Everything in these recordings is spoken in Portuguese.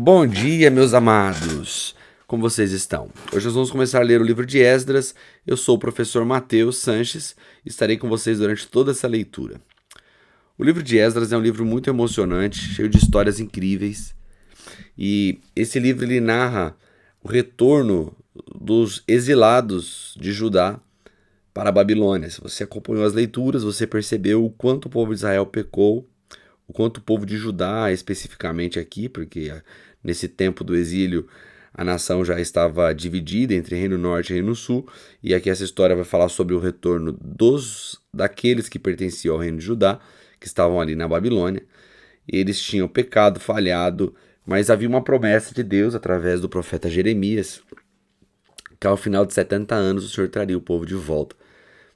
Bom dia, meus amados! Como vocês estão? Hoje nós vamos começar a ler o livro de Esdras. Eu sou o professor Matheus Sanches e estarei com vocês durante toda essa leitura. O livro de Esdras é um livro muito emocionante, cheio de histórias incríveis. E esse livro ele narra o retorno dos exilados de Judá para a Babilônia. Se você acompanhou as leituras, você percebeu o quanto o povo de Israel pecou, o quanto o povo de Judá, especificamente aqui, porque nesse tempo do exílio a nação já estava dividida entre Reino Norte e Reino Sul, e aqui essa história vai falar sobre o retorno daqueles que pertenciam ao Reino de Judá, que estavam ali na Babilônia. Eles tinham pecado, falhado, mas havia uma promessa de Deus através do profeta Jeremias, que ao final de 70 anos o Senhor traria o povo de volta,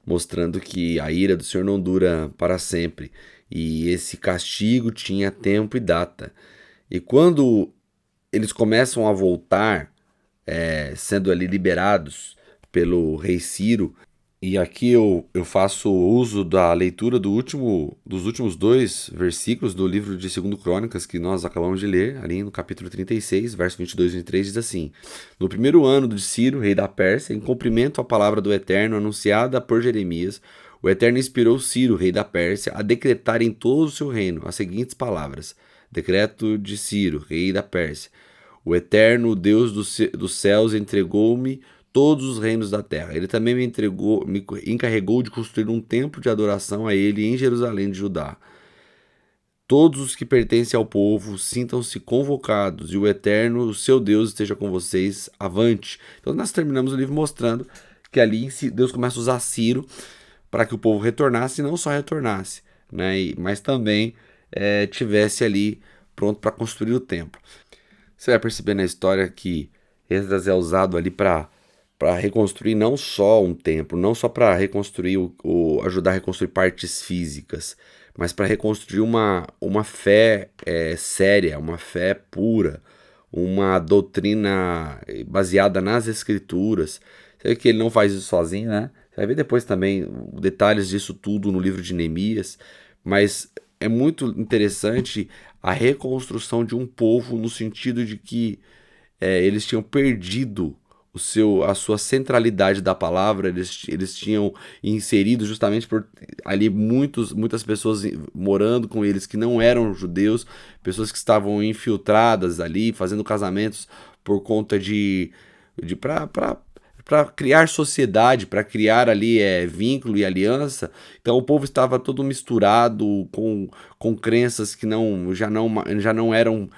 mostrando que a ira do Senhor não dura para sempre, e esse castigo tinha tempo e data. E quando eles começam a voltar, sendo ali liberados pelo rei Ciro, e aqui eu faço uso da leitura dos últimos dois versículos do livro de 2 Crônicas que nós acabamos de ler, ali no capítulo 36, verso 22 e 23, diz assim: No primeiro ano de Ciro, rei da Pérsia, em cumprimento à palavra do Eterno anunciada por Jeremias, o Eterno inspirou Ciro, rei da Pérsia, a decretar em todo o seu reino as seguintes palavras: Decreto de Ciro, rei da Pérsia. O Eterno, Deus dos céus, entregou-me todos os reinos da terra. Ele também me encarregou de construir um templo de adoração a ele em Jerusalém de Judá. Todos os que pertencem ao povo sintam-se convocados, e o Eterno, o seu Deus, esteja com vocês. Avante. Então nós terminamos o livro mostrando que ali Deus começa a usar Ciro para que o povo retornasse, e não só retornasse, né, mas também tivesse ali pronto para construir o templo. Você vai perceber na história que Esdras é usado ali para reconstruir não só um templo, não só para reconstruir ajudar a reconstruir partes físicas, mas para reconstruir uma fé séria, uma fé pura, uma doutrina baseada nas escrituras. Você vê que ele não faz isso sozinho, né? Você vai ver depois também detalhes disso tudo no livro de Neemias, mas é muito interessante a reconstrução de um povo no sentido de que eles tinham perdido a sua centralidade da palavra, eles tinham inserido justamente por ali muitas pessoas morando com eles que não eram judeus, pessoas que estavam infiltradas ali, fazendo casamentos por conta para criar sociedade, para criar ali vínculo e aliança. Então o povo estava todo misturado com crenças que já não eram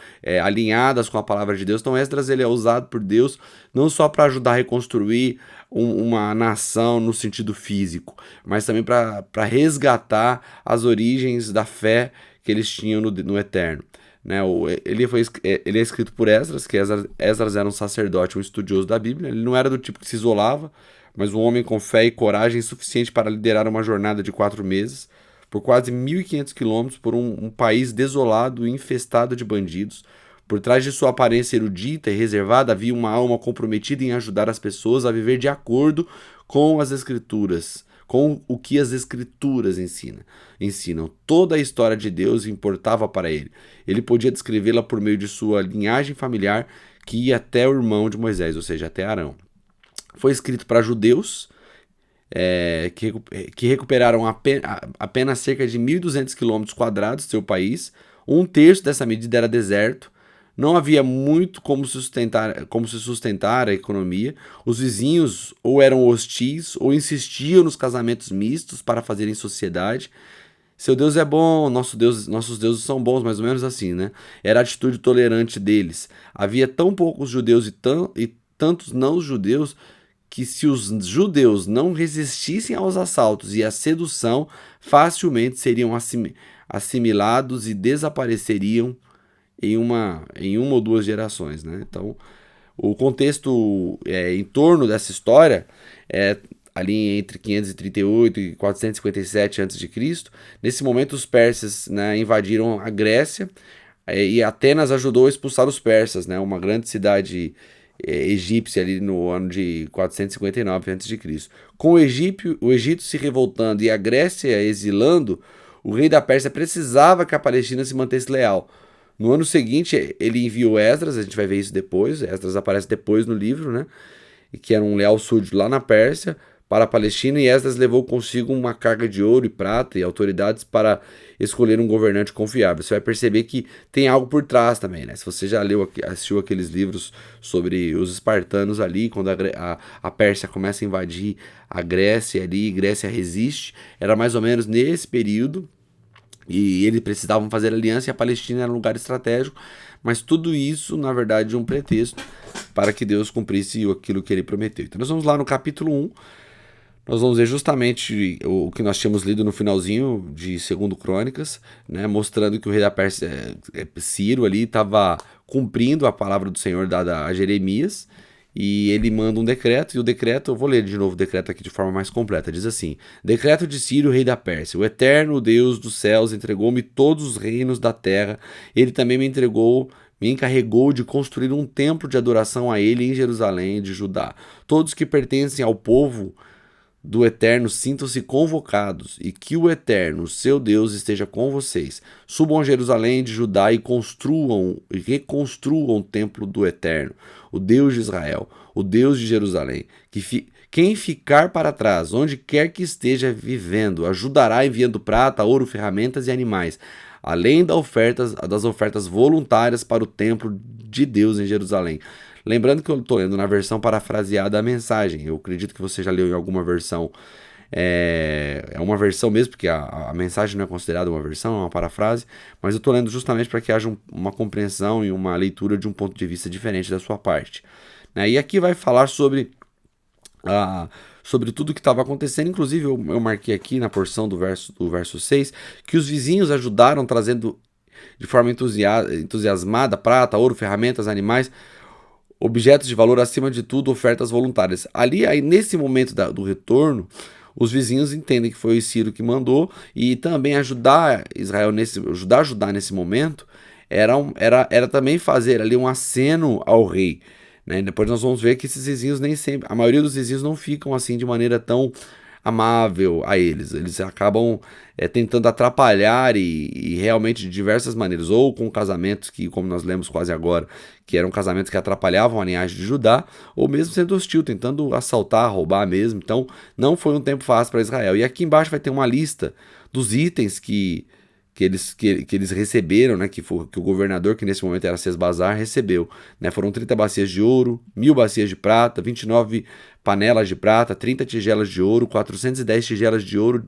alinhadas com a palavra de Deus. Então Esdras ele é usado por Deus não só para ajudar a reconstruir uma nação no sentido físico, mas também para resgatar as origens da fé que eles tinham no Eterno. Né, ele é escrito por Esdras, que Esdras era um sacerdote, um estudioso da Bíblia. Ele não era do tipo que se isolava, mas um homem com fé e coragem suficiente para liderar uma jornada de 4 meses, por quase 1.500 quilômetros, por um país desolado e infestado de bandidos. Por trás de sua aparência erudita e reservada havia uma alma comprometida em ajudar as pessoas a viver de acordo com as Escrituras, com o que as Escrituras ensinam. Toda a história de Deus importava para ele. Ele podia descrevê-la por meio de sua linhagem familiar, que ia até o irmão de Moisés, ou seja, até Arão. Foi escrito para judeus que recuperaram apenas cerca de 1.200 km² do seu país. Um terço dessa medida era deserto. Não havia muito como se sustentar a economia. Os vizinhos ou eram hostis ou insistiam nos casamentos mistos para fazerem sociedade. Seu Deus é bom, nossos deuses são bons, mais ou menos assim, né? Era a atitude tolerante deles. Havia tão poucos judeus e tantos não-judeus que, se os judeus não resistissem aos assaltos e à sedução, facilmente seriam assimilados e desapareceriam em uma ou duas gerações, né? Então, o contexto em torno dessa história é ali entre 538 e 457 a.C. Nesse momento, os persas, né, invadiram a Grécia, e Atenas ajudou a expulsar os persas, né, uma grande cidade egípcia ali no ano de 459 a.C. Com o Egito se revoltando e a Grécia exilando, o rei da Pérsia precisava que a Palestina se mantesse leal. No ano seguinte, ele enviou Esdras, a gente vai ver isso depois, Esdras aparece depois no livro, né? E que era um leal súdito lá na Pérsia, para a Palestina, e Esdras levou consigo uma carga de ouro e prata e autoridades para escolher um governante confiável. Você vai perceber que tem algo por trás também, né? Se você já assistiu aqueles livros sobre os espartanos ali, quando a Pérsia começa a invadir a Grécia ali, Grécia resiste, era mais ou menos nesse período, e eles precisavam fazer aliança e a Palestina era um lugar estratégico, mas tudo isso, na verdade, é um pretexto para que Deus cumprisse aquilo que ele prometeu. Então nós vamos lá no capítulo 1, nós vamos ver justamente o que nós tínhamos lido no finalzinho de 2 Crônicas, né, mostrando que o rei da Pérsia, Ciro, ali estava cumprindo a palavra do Senhor dada a Jeremias, e ele manda um decreto, e o decreto, eu vou ler de novo o decreto aqui de forma mais completa, diz assim: Decreto de Ciro, rei da Pérsia: o eterno Deus dos céus entregou-me todos os reinos da terra, ele também me encarregou de construir um templo de adoração a ele em Jerusalém de Judá. Todos que pertencem ao povo do Eterno sintam-se convocados, e que o Eterno, seu Deus, esteja com vocês. Subam a Jerusalém de Judá e reconstruam o templo do Eterno, o Deus de Israel, o Deus de Jerusalém. Quem ficar para trás, onde quer que esteja vivendo, ajudará enviando prata, ouro, ferramentas e animais, além das ofertas voluntárias para o templo de Deus em Jerusalém. Lembrando que eu estou lendo na versão parafraseada da mensagem. Eu acredito que você já leu em alguma versão. É uma versão mesmo, porque a mensagem não é considerada uma versão, é uma parafrase. Mas eu estou lendo justamente para que haja uma compreensão e uma leitura de um ponto de vista diferente da sua parte. E aqui vai falar sobre tudo o que estava acontecendo. Inclusive eu marquei aqui na porção do verso 6 que os vizinhos ajudaram trazendo de forma entusiasmada prata, ouro, ferramentas, animais, objetos de valor, acima de tudo, ofertas voluntárias. Ali, aí, nesse momento do retorno, os vizinhos entendem que foi o Ciro que mandou, e também ajudar Israel Judá nesse momento era também fazer ali um aceno ao rei, né? Depois nós vamos ver que esses vizinhos nem sempre, a maioria dos vizinhos não ficam assim de maneira tão amável a eles acabam tentando atrapalhar e realmente de diversas maneiras, ou com casamentos que, como nós lemos quase agora, que eram casamentos que atrapalhavam a linhagem de Judá, ou mesmo sendo hostil, tentando assaltar, roubar mesmo. Então não foi um tempo fácil para Israel. E aqui embaixo vai ter uma lista dos itens que eles receberam, né, que o governador, que nesse momento era Sesbazar, recebeu. Né? Foram 30 bacias de ouro, 1000 bacias de prata, 29 panelas de prata, 30 tigelas de ouro, 410 tigelas de ouro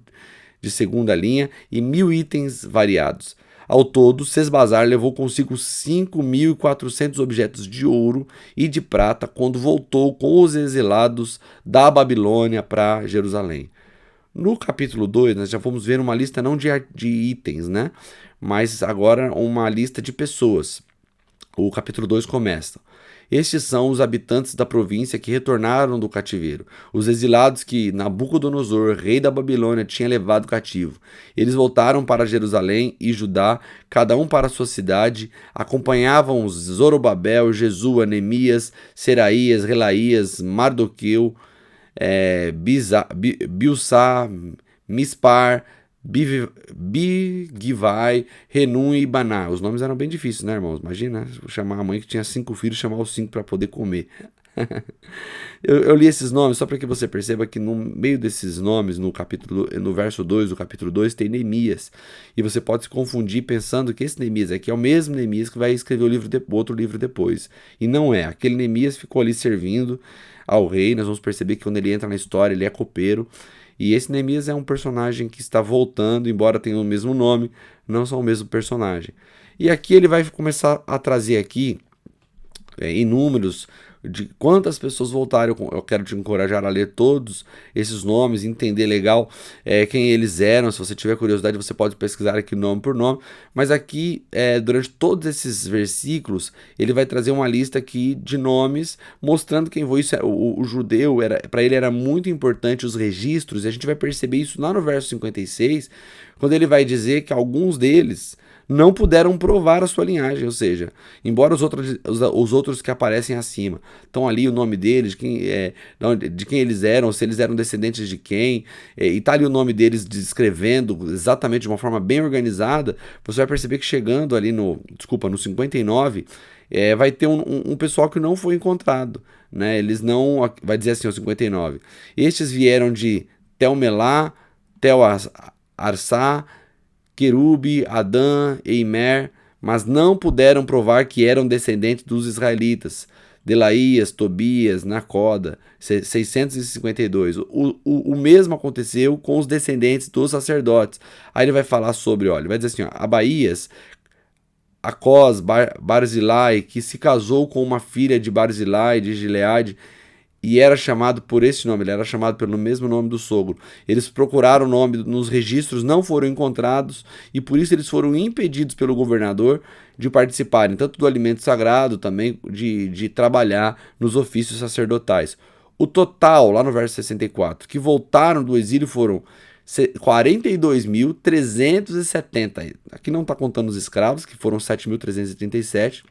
de segunda linha e 1000 itens variados. Ao todo, Sesbazar levou consigo 5.400 objetos de ouro e de prata quando voltou com os exilados da Babilônia para Jerusalém. No capítulo 2, nós já vamos ver uma lista não de itens, né? Mas agora uma lista de pessoas. O capítulo 2 começa: estes são os habitantes da província que retornaram do cativeiro, os exilados que Nabucodonosor, rei da Babilônia, tinha levado cativo. Eles voltaram para Jerusalém e Judá, cada um para sua cidade. Acompanhavam Zorobabel, Jesua, Neemias, Seraías, Relaías, Mardoqueu, Bilsá, Mispar, Bigivai, Renum e Baná. Os nomes eram bem difíceis, né, irmãos? Imagina chamar a mãe que tinha 5 filhos, chamar os 5 para poder comer. eu li esses nomes só para que você perceba que no meio desses nomes, no verso 2 do capítulo 2, tem Neemias. E você pode se confundir pensando que esse Neemias aqui é o mesmo Neemias que vai escrever outro livro depois. E não é. Aquele Neemias ficou ali servindo ao rei. Nós vamos perceber que quando ele entra na história, ele é copeiro. E esse Neemias é um personagem que está voltando, embora tenha o mesmo nome, não são o mesmo personagem. E aqui ele vai começar a trazer aqui inúmeros de quantas pessoas voltaram. Eu quero te encorajar a ler todos esses nomes, entender legal quem eles eram. Se você tiver curiosidade, você pode pesquisar aqui nome por nome. Mas aqui, durante todos esses versículos, ele vai trazer uma lista aqui de nomes, mostrando quem foi. O judeu, para ele era muito importante os registros, e a gente vai perceber isso lá no verso 56, quando ele vai dizer que alguns deles não puderam provar a sua linhagem, ou seja, embora os outros que aparecem acima estão ali o nome deles, de quem eles eram, se eles eram descendentes de quem, e está ali o nome deles descrevendo exatamente de uma forma bem organizada, você vai perceber que chegando ali no 59, vai ter um pessoal que não foi encontrado, né? Eles não, vai dizer assim, o 59. Estes vieram de Tel-Melá, Tel-Arsá, Querube, Adã e Imer, mas não puderam provar que eram descendentes dos israelitas. Delaías, Tobias, Nacoda, 652. O mesmo aconteceu com os descendentes dos sacerdotes. Aí ele vai falar sobre, olha, ele vai dizer assim, ó, Abaías, Acós, Barzilai, que se casou com uma filha de Barzilai, de Gileade, e era chamado por esse nome, ele era chamado pelo mesmo nome do sogro. Eles procuraram o nome nos registros, não foram encontrados, e por isso eles foram impedidos pelo governador de participarem tanto do alimento sagrado, também de trabalhar nos ofícios sacerdotais. O total, lá no verso 64, que voltaram do exílio foram 42.370. Aqui não está contando os escravos, que foram 7.337.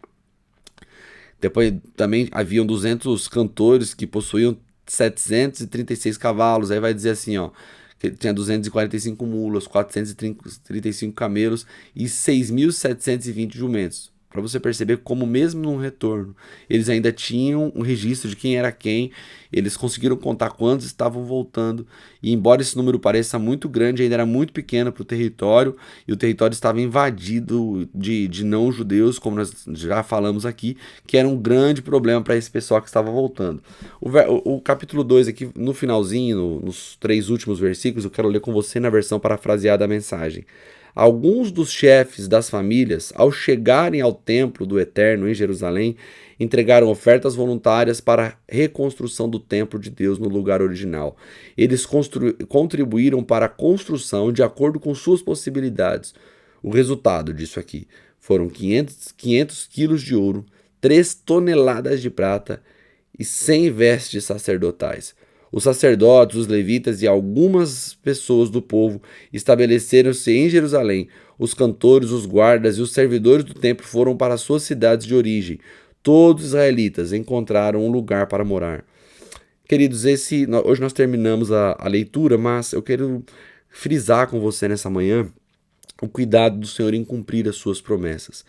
Depois também haviam 200 cantores que possuíam 736 cavalos. Aí vai dizer assim, ó, que tinha 245 mulas, 435 camelos e 6.720 jumentos. Para você perceber como mesmo no retorno, eles ainda tinham um registro de quem era quem, eles conseguiram contar quantos estavam voltando, e embora esse número pareça muito grande, ainda era muito pequeno para o território, e o território estava invadido de não-judeus, como nós já falamos aqui, que era um grande problema para esse pessoal que estava voltando. O capítulo 2 aqui, no finalzinho, nos 3 últimos versículos, eu quero ler com você na versão parafraseada da mensagem. Alguns dos chefes das famílias, ao chegarem ao templo do Eterno em Jerusalém, entregaram ofertas voluntárias para a reconstrução do templo de Deus no lugar original. Eles contribuíram para a construção de acordo com suas possibilidades. O resultado disso aqui foram 500 quilos de ouro, 3 toneladas de prata e 100 vestes sacerdotais. Os sacerdotes, os levitas e algumas pessoas do povo estabeleceram-se em Jerusalém. Os cantores, os guardas e os servidores do templo foram para suas cidades de origem. Todos os israelitas encontraram um lugar para morar. Queridos, hoje nós terminamos a leitura, mas eu quero frisar com você nessa manhã o cuidado do Senhor em cumprir as suas promessas.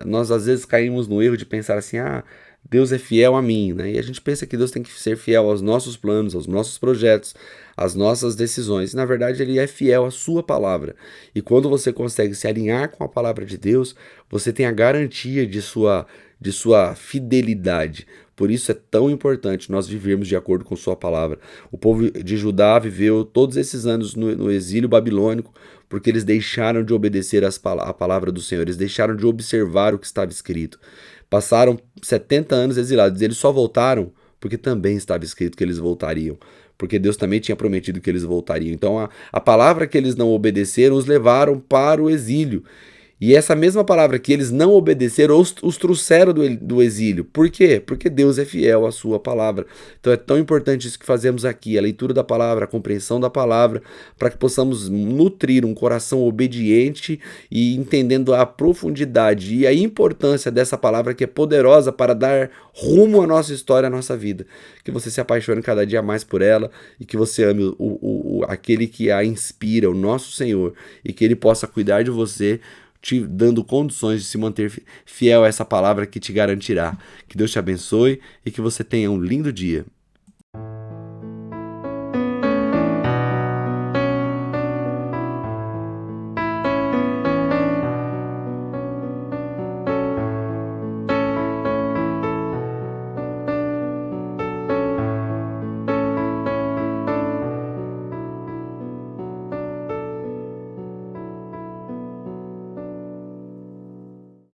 Nós às vezes caímos no erro de pensar assim, Deus é fiel a mim, né? E a gente pensa que Deus tem que ser fiel aos nossos planos, aos nossos projetos, às nossas decisões. E, na verdade, Ele é fiel à sua palavra. E quando você consegue se alinhar com a palavra de Deus, você tem a garantia de sua fidelidade. Por isso é tão importante nós vivermos de acordo com sua palavra. O povo de Judá viveu todos esses anos no exílio babilônico, porque eles deixaram de obedecer a palavra do Senhor, eles deixaram de observar o que estava escrito. Passaram 70 anos exilados, eles só voltaram porque também estava escrito que eles voltariam, porque Deus também tinha prometido que eles voltariam. Então a palavra que eles não obedeceram os levaram para o exílio. E essa mesma palavra que eles não obedeceram, os trouxeram do exílio. Por quê? Porque Deus é fiel à sua palavra. Então é tão importante isso que fazemos aqui, a leitura da palavra, a compreensão da palavra, para que possamos nutrir um coração obediente e entendendo a profundidade e a importância dessa palavra que é poderosa para dar rumo à nossa história, à nossa vida. Que você se apaixone cada dia mais por ela e que você ame aquele que a inspira, o nosso Senhor, e que Ele possa cuidar de você, te dando condições de se manter fiel a essa palavra que te garantirá. Que Deus te abençoe e que você tenha um lindo dia.